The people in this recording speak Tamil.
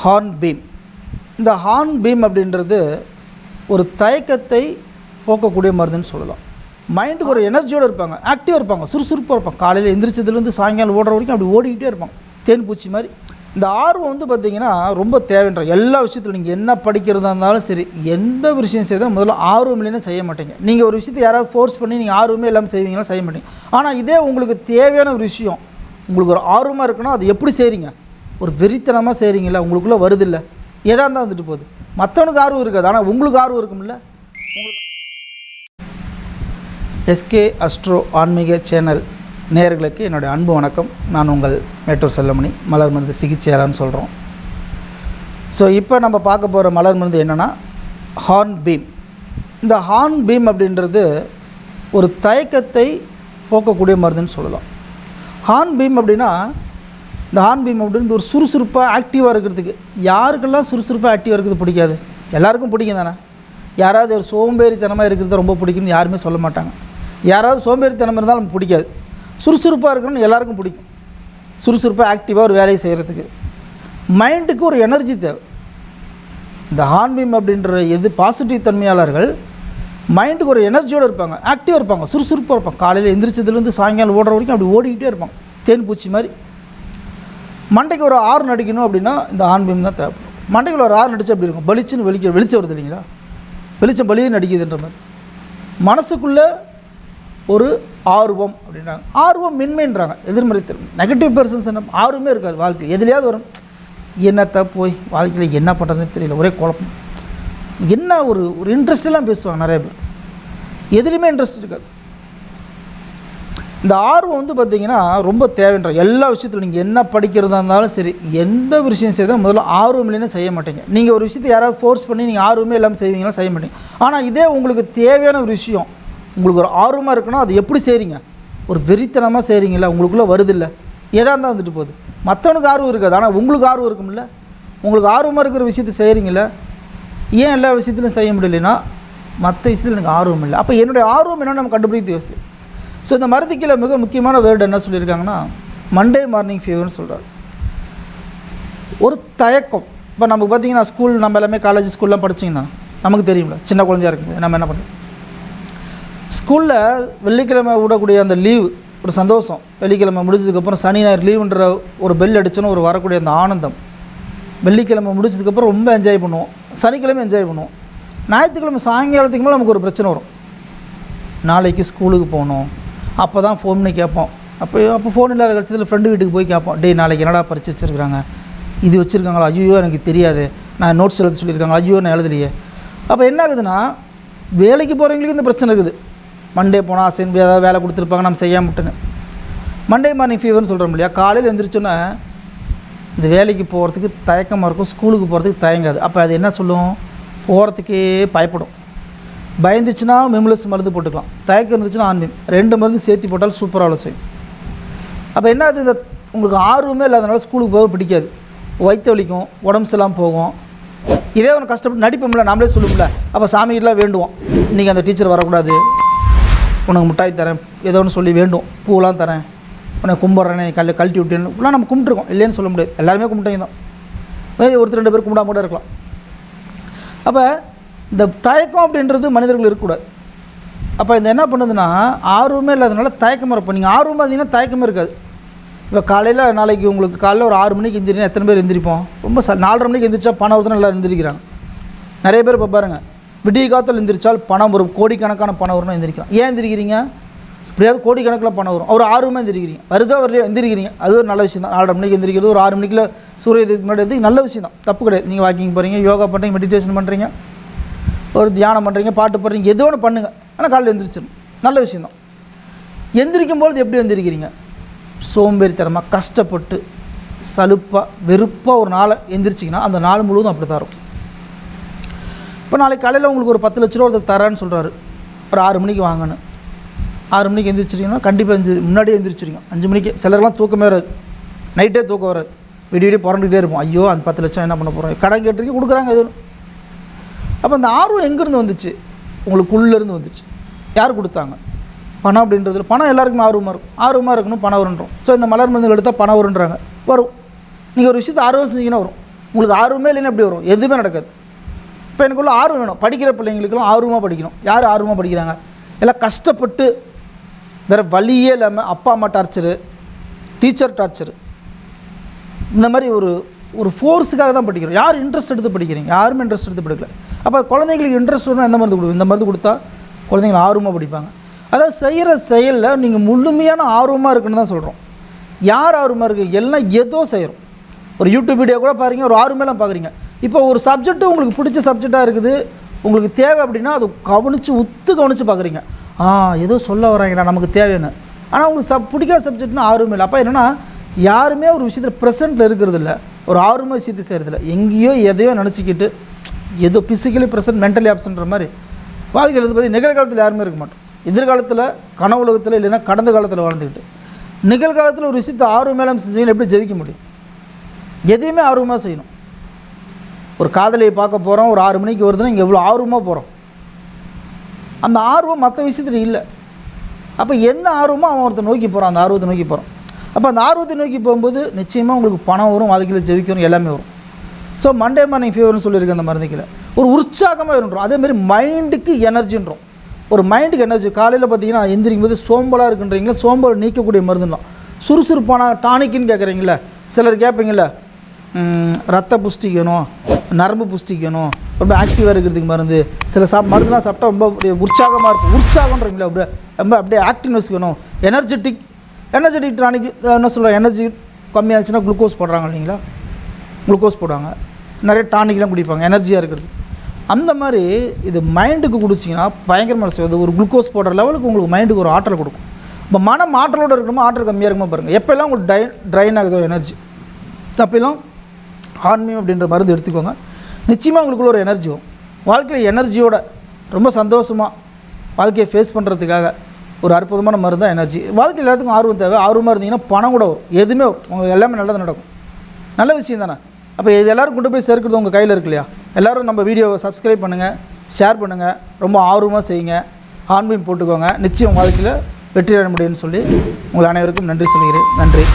Horn beam. இந்த ஹார்ன் பீம் அப்படின்றது ஒரு தயக்கத்தை போக்கக்கூடிய மருந்துன்னு சொல்லலாம். மைண்டுக்கு ஒரு எனர்ஜியோடு இருப்பாங்க, ஆக்டிவாக இருப்பாங்க, சுறுசுறுப்பாக இருப்பாங்க. காலையில் எந்திரிச்சதுலேருந்து சாயங்காலம் ஓடுற வரைக்கும் அப்படி ஓடிக்கிட்டே இருப்பாங்க, தேன் பூச்சி மாதிரி. இந்த ஆர்வம் வந்து பார்த்திங்கன்னா ரொம்ப தேவைன்ற எல்லா விஷயத்திலும். நீங்கள் என்ன படிக்கிறதா இருந்தாலும் சரி, எந்த ஒரு விஷயம் செய்தால் முதல்ல ஆர்வம் இல்லைன்னா செய்ய மாட்டீங்க. நீங்கள் ஒரு விஷயத்தை யாராவது ஃபோர்ஸ் பண்ணி நீங்கள் ஆர்வமே இல்லாமல் செய்வீங்களா? செய்ய மாட்டீங்க. ஆனால் இதே உங்களுக்கு தேவையான ஒரு விஷயம், உங்களுக்கு ஒரு ஆர்வமாக இருக்குன்னா அது எப்படி செய்கிறீங்க? ஒரு வெறித்தனமாக செய்கிறீங்களா? உங்களுக்குள்ளே வருதில்லை, எதாக இருந்தால் வந்துட்டு போகுது. மற்றவனுக்கு ஆர்வம் இருக்காது, ஆனால் உங்களுக்கு ஆர்வம் இருக்கும்ல. எஸ்கே அஸ்ட்ரோ ஆன்மீக சேனல் நேயர்களுக்கு என்னுடைய அன்பு வணக்கம். நான் உங்கள் மேட்டூர் செல்லமணி, மலர் மருந்து சிகிச்சையாளர்னு சொல்கிறோம். ஸோ இப்போ நம்ம பார்க்க போகிற மலர் மருந்து என்னென்னா ஹார்ன் பீம். இந்த ஹார்ன் பீம் அப்படின்றது ஒரு தயக்கத்தை போக்கக்கூடிய மருந்துன்னு சொல்லலாம். ஹார்ன் பீம் அப்படின்னா, இந்த ஹார்ன் பீம் அப்படின்றது ஒரு சுறுசுறுப்பாக ஆக்டிவாக இருக்கிறதுக்கு. யாருக்கெல்லாம் சுறுசுறுப்பாக ஆக்டிவாக இருக்கிறது பிடிக்காது? எல்லாருக்கும் பிடிக்கும் தானே. யாராவது ஒரு சோம்பேறித்தனமாக இருக்கிறது ரொம்ப பிடிக்கும்னு யாருமே சொல்ல மாட்டாங்க. யாராவது சோம்பேறித்தனம் இருந்தாலும் நமக்கு பிடிக்காது. சுறுசுறுப்பாக இருக்கணும்னு எல்லாருக்கும் பிடிக்கும். சுறுசுறுப்பாக ஆக்டிவாக ஒரு வேலையை செய்கிறதுக்கு மைண்டுக்கு ஒரு எனர்ஜி தேவை. இந்த ஹார்ன் பீம் அப்படின்ற பாசிட்டிவ் தன்மையாளர்கள் மைண்டுக்கு ஒரு எனர்ஜியோடு இருப்பாங்க, ஆக்டிவாக இருப்பாங்க, சுறுசுறுப்பாக இருப்பாங்க. காலையில் எந்திரிச்சதுலேருந்து சாயங்காலம் ஓடுற வரைக்கும் அப்படி ஓடிக்கிட்டே இருப்பாங்க, தேன் பூச்சி மாதிரி. மண்டைக்கு ஒரு ஆறு நடிக்கணும் அப்படின்னா இந்த ஹார்ன் பீம் தான் தேவைப்படும். மண்டைக்கு ஒரு ஆறு நடிச்சு அப்படி இருக்கும், பளிச்சுன்னு வெளிச்சம் வருது இல்லைங்களா, வெளிச்சம் பளின்னு நடிக்குதுன்ற மாதிரி. மனசுக்குள்ளே ஒரு ஆர்வம் அப்படின்றாங்க. ஆர்வம் மென்மைன்றாங்க, எதிர்மறை திறமை. நெகட்டிவ் பர்சன்ஸ் என்ன, ஆர்வமே இருக்காது வாழ்க்கை. எதுலையாவது வரும், என்னத்தை போய் வாழ்க்கையில் என்ன பண்ணுறதுன்னு தெரியல, ஒரே குழப்பம். என்ன ஒரு இன்ட்ரெஸ்டெல்லாம் பேசுவாங்க நிறைய பேர், எதுலேயுமே இன்ட்ரெஸ்ட் இருக்காது. இந்த ஆர்வம் வந்து பார்த்திங்கன்னா ரொம்ப தேவைன்ற எல்லா விஷயத்திலும். நீங்கள் என்ன படிக்கிறதா இருந்தாலும் சரி, எந்த ஒரு விஷயம் செய்தால் முதல்ல ஆர்வம் இல்லைன்னா செய்ய மாட்டீங்க. நீங்கள் ஒரு விஷயத்தை யாராவது ஃபோர்ஸ் பண்ணி நீங்கள் ஆர்வமே இல்லாமல் செய்வீங்களா? செய்ய மாட்டீங்க. ஆனால் இதே உங்களுக்கு தேவையான ஒரு விஷயம், உங்களுக்கு ஒரு ஆர்வமாக இருக்குன்னா அது எப்படி செய்கிறீங்க? ஒரு வெறித்தனமாக செய்கிறீங்களா? உங்களுக்குள்ளே வருதில்லை, எதாக இருந்தால் வந்துட்டு போகுது. மற்றவனுக்கு ஆர்வம் இருக்காது, ஆனால் உங்களுக்கு ஆர்வம் இருக்கும்ல. உங்களுக்கு ஆர்வமாக இருக்கிற விஷயத்தை செய்கிறீங்கள. ஏன் எல்லா விஷயத்திலும் செய்ய முடியலைன்னா மற்ற விஷயத்தில் எனக்கு ஆர்வம் இல்லை. அப்போ என்னுடைய ஆர்வம் என்னென்னு நம்ம கண்டுபிடித்து யோசி. ஸோ இந்த மருந்துக்கில் மிக முக்கியமான வேர்டு என்ன சொல்லியிருக்காங்கன்னா மண்டே மார்னிங் ஃபீவர்னு சொல்கிறார். ஒரு தயக்கம். இப்போ நமக்கு பார்த்திங்கன்னா ஸ்கூல், நம்ம எல்லாமே காலேஜ் ஸ்கூல்லாம் படிச்சிங்கன்னா நமக்கு தெரியும்ல, சின்ன குழந்தையாக இருக்கும்போது நம்ம என்ன பண்ணுறோம், ஸ்கூலில் வெள்ளிக்கிழமை விடக்கூடிய அந்த லீவு ஒரு சந்தோஷம். வெள்ளிக்கிழமை முடிச்சதுக்கப்புறம் சனி ஞாயிறு லீவுன்ற ஒரு பெல் அடித்தோன்னு ஒரு வரக்கூடிய அந்த ஆனந்தம். வெள்ளிக்கிழமை முடிச்சதுக்கப்புறம் ரொம்ப என்ஜாய் பண்ணுவோம், சனிக்கிழமை என்ஜாய் பண்ணுவோம். ஞாயிற்றுக்கிழமை சாயங்காலத்துக்கு மேலே நமக்கு ஒரு பிரச்சனை வரும், நாளைக்கு ஸ்கூலுக்கு போகணும். அப்போ தான் ஃபோன் பண்ணி கேட்போம். அப்போ ஃபோன் இல்லாத கட்சத்தில் ஃப்ரெண்டு வீட்டுக்கு போய் கேட்போம், டே நாளைக்கு என்னடா பரிச்சு வச்சுருக்காங்க, இது வச்சுருக்காங்களா, ஐயோ எனக்கு தெரியாது, நான் நோட்ஸ் எழுத சொல்லியிருக்காங்க, ஐயோ நான் எழுதலையே. அப்போ என்ன ஆகுதுன்னா, வேலைக்கு போகிறவங்களுக்கு இந்த பிரச்சனை இருக்குது. மண்டே போனால் அசைன் ஏதாவது வேலை கொடுத்துருப்பாங்க, நம்ம செய்யாம விட்டுன்னு மண்டே மார்னிங் ஃபீவர்னு சொல்கிறோம் இல்லையா. காலையில் எழுந்திரிச்சோன்னே இந்த வேலைக்கு போகிறதுக்கு தயக்கமாக இருக்கும், ஸ்கூலுக்கு போகிறதுக்கு தயங்காது. அப்போ அது என்ன சொல்லும், போகிறதுக்கே பயப்படும். பயந்துச்சுன்னா மெமுலஸ் மருந்து போட்டுக்கலாம், தயக்கம் இருந்துச்சுன்னா ஆன்மீம், ரெண்டு மருந்து சேர்த்து போட்டால் சூப்பராக வேலை செய்யும். அப்போ என்ன அது, இந்த உங்களுக்கு ஆர்வமே இல்லாதனால ஸ்கூலுக்கு போக பிடிக்காது, வயிற்று வலிக்கும், உடம்பு சரியில்லாமல் போகும். இதே ஒன்று கஷ்டப்பட்டு நடிப்போம்ல, நாமளே சொல்லுவோம்ல. அப்போ சாமிகிட்டலாம் வேண்டுவோம், இன்றைக்கி அந்த டீச்சர் வரக்கூடாது, உனக்கு மிட்டாய் தரேன், ஏதோ ஒன்று சொல்லி வேண்டும், பூவெலாம் தரேன், உனக்கு கும்பிட்றேனே, கழட்டி விட்டேன்னு இப்படிலாம் நம்ம கும்பிட்டுருக்கோம், இல்லைன்னு சொல்ல முடியாது. எல்லாருமே கும்பிட்டீங்க தான், ஒருத்தர் ரெண்டு பேர் கும்பிடாம கூட இருக்கலாம். அப்போ இந்த தயக்கம் அப்படின்றது மனிதர்கள் இருக்கக்கூடாது. அப்போ இந்த என்ன பண்ணுதுன்னா, ஆர்வமே இல்லாதனால தயக்கமாக இருப்போம். நீங்கள் ஆர்வமாக இருந்தீங்கன்னா தயக்கமே இருக்காது. இப்போ காலையில் நாளைக்கு உங்களுக்கு காலையில் ஒரு 6 மணிக்கு எந்திரினா எத்தனை பேர் எந்திரிப்போம்? ரொம்ப 4:30 மணிக்கு எந்திரிச்சா பணம் வருதுன்னு எல்லோரும் எந்திரிக்கிறாங்க. நிறைய பேர் இப்போ பாருங்கள், விடிய காலத்தில் எந்திரிச்சால் பணம் வரும், கோடிக்கணக்கான பணம் வரும்னு எந்திரிக்கலாம். ஏன் எந்திரிக்கிறீங்க? இப்படியாவது கோடிக்கணக்கில் பணம் வரும், ஒரு ஆர்வமாக எந்திரிக்கிறீங்க, வருதோ வரலையோ எந்திரிக்கிறீங்க, அது ஒரு நல்ல விஷயம் தான். 4:30 மணிக்கு எந்திரிக்கிறது, ஒரு 6 மணிக்குள்ள சூரியத்துக்கு முன்னாடி நல்ல விஷயம் தான், தப்பு கிடையாது. நீங்கள் வாக்கிங் போகிறீங்க, யோகா பண்ணுறீங்க, மெடிடேஷன் பண்ணுறீங்க, ஒரு தியானம் பண்ணுறீங்க, பாட்டு போடுறீங்க, எதோ ஒன்று பண்ணுங்கள், ஆனால் காலையில் எந்திரிச்சிடும், நல்ல விஷயந்தான். எந்திரிக்கும் பொழுது எப்படி எந்திரிக்கிறீங்க? சோம்பேறித்தனமாக கஷ்டப்பட்டு சலுப்பாக வெறுப்பாக ஒரு நாளை எந்திரிச்சிங்கன்னா அந்த நாள் முழுவதும் அப்படி தான் இருக்கும். இப்போ நாளைக்கு காலையில் உங்களுக்கு ஒரு 10 லட்ச ரூபா ஒருத்தர் தரேன்னு சொல்கிறாரு, ஒரு 6 மணிக்கு வாங்கணும். 6 மணிக்கு எந்திரிச்சிட்டிங்கன்னா கண்டிப்பாக முன்னாடியே எந்திரிச்சிருங்க. 5 மணிக்கு சிலர்லாம் தூக்கமே வராது, நைட்டே தூக்கம் வராது, விடிய புரண்டுக்கிட்டே இருப்போம். ஐயோ அந்த 10 லட்சம் என்ன பண்ண போகிறோம், கடன் கேட்டிருக்கீங்க கொடுக்குறாங்க எதுவும். அப்போ அந்த ஆர்வம் எங்கேருந்து வந்துச்சு? உங்களுக்குள்ளேருந்து வந்துச்சு. யார் கொடுத்தாங்க? பணம் அப்படின்றதுல பணம் எல்லாருக்குமே ஆர்வமாக இருக்கணும், பணம் வருன்றோம். ஸோ இந்த மலர் மருந்துகள் எடுத்தால் பணம் வருன்றாங்க, வரும். நீங்கள் ஒரு விஷயத்தை ஆர்வம் செஞ்சீங்கன்னா வரும். உங்களுக்கு ஆர்வமே இல்லைன்னா எப்படி வரும்? எதுவுமே நடக்காது. இப்போ எனக்குள்ள ஆர்வம் வேணும். படிக்கிற பிள்ளைங்களுக்கெல்லாம் ஆர்வமாக படிக்கணும். யார் ஆர்வமாக படிக்கிறாங்க? எல்லாம் கஷ்டப்பட்டு வேறு வழியே இல்லாமல் அப்பா அம்மா டார்ச்சரு, டீச்சர் டார்ச்சரு, இந்த மாதிரி ஒரு ஃபோர்ஸுக்காக தான் படிக்கிறோம். யார் இன்ட்ரெஸ்ட் எடுத்து படிக்கிறீங்க? யாருமே இன்ட்ரெஸ்ட் எடுத்து படிக்கல. அப்போ குழந்தைங்களுக்கு இன்ட்ரெஸ்ட் வரணும். எந்த மருந்து கொடுக்கும்? இந்த மருந்து கொடுத்தா குழந்தைங்க ஆர்வமாக படிப்பாங்க. அதாவது செய்கிற செயலில் நீங்கள் முழுமையான ஆர்வமாக இருக்குன்னு தான் சொல்கிறோம். யார் ஆர்வமாக இருக்குது? எல்லாம் ஏதோ செய்கிறோம். ஒரு யூடியூப் வீடியோ கூட பாருங்கள், ஒரு ஆர்வமெல்லாம் பார்க்குறீங்க. இப்போ ஒரு சப்ஜெக்ட்டு உங்களுக்கு பிடிச்ச சப்ஜெக்டாக இருக்குது, உங்களுக்கு தேவை அப்படின்னா அது கவனித்து பார்க்குறீங்க. ஏதோ சொல்ல வராங்கடா நமக்கு தேவைன்னு. ஆனால் உங்களுக்கு பிடிக்காத சப்ஜெக்ட்னா ஆர்வம் இல்லை. அப்போ என்னென்னா யாருமே ஒரு விஷயத்தில் ப்ரெசென்ட்டில் இருக்கிறது இல்லை, ஒரு ஆர்வமாக விஷயத்தை செய்கிறதில்ல. எங்கேயோ எதையோ நினச்சிக்கிட்டு ஏதோ பிசிக்கலி ப்ரெசென்ட் மென்டலி ஆப்ஷன்ற மாதிரி வாழ்க்கையில் இருந்து பார்த்து நிகழ்காலத்தில் யாருமே இருக்க மாட்டோம். எதிர்காலத்தில் கனவு உலகத்தில் இல்லைன்னா கடந்த காலத்தில் வாழ்ந்துக்கிட்டு நிகழ்காலத்தில் ஒரு விஷயத்தை ஆர்வம் மேலே செஞ்சு எப்படி ஜெயிக்க முடியும்? எதையுமே ஆர்வமாக செய்யணும். ஒரு காதலியை பார்க்க போகிறோம், ஒரு 6 மணிக்கு வருதுன்னா இங்கே எவ்வளோ ஆர்வமாக போகிறோம். அந்த ஆர்வம் மற்ற விஷயத்தில் இல்லை. அப்போ என்ன ஆர்வமோ அவன் ஒருத்தர் நோக்கி போகிறான், அந்த ஆர்வத்தை நோக்கி போகிறான். அப்போ அந்த ஆர்வத்தை நோக்கி போகும்போது நிச்சயமாக உங்களுக்கு பணம் வரும், வாழ்க்கையில் ஜெயிக்கணும், எல்லாமே வரும். ஸோ மண்டே மார்னிங் ஃபீவர்னு சொல்லியிருக்கேன். அந்த மருந்துக்கில் ஒரு உற்சாகமாக இருன்றோம். அதேமாதிரி மைண்டுக்கு எனர்ஜின்றோம். ஒரு மைண்டுக்கு எனர்ஜி. காலையில் பார்த்தீங்கன்னா எந்திரிக்கும் போது சோம்பலாக இருக்குன்றீங்களா, சோம்பல் நீக்கக்கூடிய மருந்துலாம். சுறுசுறுப்பான டானிக்குன்னு கேட்குறீங்களா, சிலர் கேட்பீங்கள ரத்த புஷ்டிக்கு வேணும், நரம்பு புஷ்டிக்கு வேணும், ரொம்ப ஆக்டிவாக இருக்கிறதுக்கு மருந்து. சில மருந்துலாம் சாப்பிட்டா ரொம்ப உற்சாகமாக இருக்கும். உற்சாகன்றீங்களா, ரொம்ப அப்படியே ஆக்டிவ்னஸ் வேணும், எனர்ஜெட்டிக் டானிக் என்ன சொல்கிறேன், எனர்ஜி கம்மியாச்சுன்னா குளுக்கோஸ் போடுறாங்க இல்லைங்களா, குளுக்கோஸ் போடுவாங்க, நிறைய டானிக்லாம் குடிப்பாங்க எனர்ஜியாக இருக்கிறது. அந்த மாதிரி இது மைண்டுக்கு குடிச்சிங்கன்னா பயங்கரமாக செய்வது. ஒரு குளுக்கோஸ் போடுற லெவலுக்கு உங்களுக்கு மைண்டுக்கு ஒரு ஆற்றல் கொடுக்கும். இப்போ மனம் ஆற்றலோடு இருக்கணுமோ, ஆற்றல் கம்மியாக இருக்குமோ பாருங்கள். எப்போல்லாம் உங்களுக்கு ட்ரைன் ஆகுதோ எனர்ஜி, அப்போல்லாம் ஆன்மீகம் அப்படின்ற மருந்து எடுத்துக்கோங்க. நிச்சயமாக உங்களுக்குள்ள ஒரு எனர்ஜி வரும். வாழ்க்கையில் எனர்ஜியோட ரொம்ப சந்தோஷமாக வாழ்க்கையை ஃபேஸ் பண்ணுறதுக்காக ஒரு அற்புதமான மருந்து தான் எனர்ஜி. வாழ்க்கையில் எல்லாத்துக்கும் ஆர்வம் தேவை. ஆர்வமாக இருந்தீங்கன்னா பணம் கூட வரும், எதுவுமே வரும், உங்களுக்கு எல்லாமே நல்லது நடக்கும். நல்ல விஷயம் தானே. அப்போ இது எல்லோரும் கொண்டு போய் சேர்க்கிறது உங்கள் கையில் இருக்கு இல்லையா? எல்லோரும் நம்ம வீடியோவை சப்ஸ்கிரைப் பண்ணுங்கள், ஷேர் பண்ணுங்கள், ரொம்ப ஆர்வமாக செய்யுங்க, ஆன்மீகம் போட்டுக்கோங்க. நிச்சயம் வாழ்க்கையில் வெற்றி அடைய முடியும்னு சொல்லி உங்கள் அனைவருக்கும் நன்றி சொல்கிறேன். நன்றி.